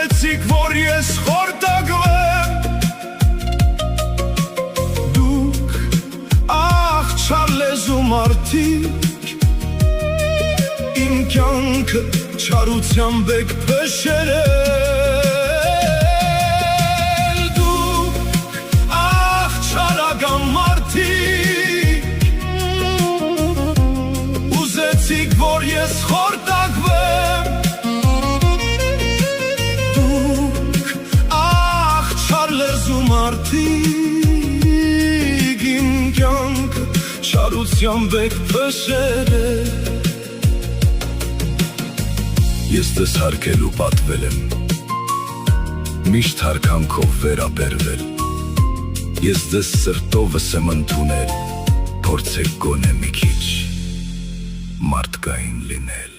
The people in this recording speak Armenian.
ուզեցիք, որ ես խորտակվեմ, դուք աղջար լեզու մարդիկ, իմ կյանքը չարությամբ եք փշերել, դուք աղջարական մարդիկ, ուզեցիք, որ ես խորտակվեմ, դուք աղջար լեզու մարդիկ, իմ կյանքը չարությամբ եք փշերել։ Ես ձեզ հարգելու պատվել եմ, միշտ հարկանքով վերաբերվել, ես ձեզ սրտովս եմ ընդունել, փորձեք գոնե մի քիչ մարդկային լինել։